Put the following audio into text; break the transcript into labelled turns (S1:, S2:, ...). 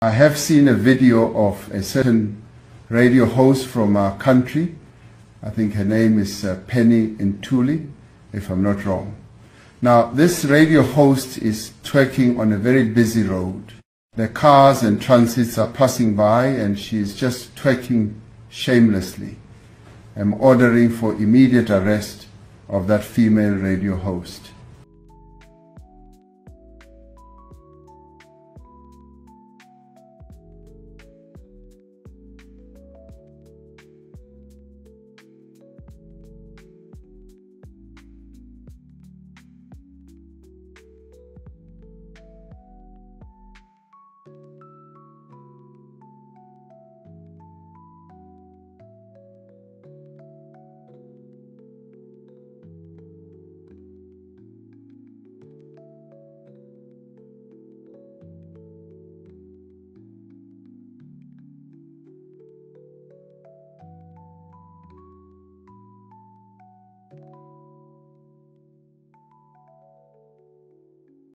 S1: I have seen a video of a certain radio host from our country. I think her name is Penny Ntuli, if I'm not wrong. Now, this radio host is twerking on a very busy road. The cars and transits are passing by and she is just twerking shamelessly. I'm ordering for immediate arrest of that female radio host.